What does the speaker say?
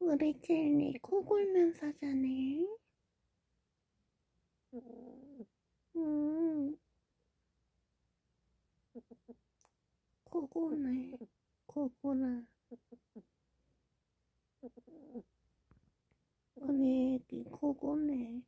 우리 젤리 코 골면서 자네. 음, 코 고네. 코 고라. 우리 애기 코 고네.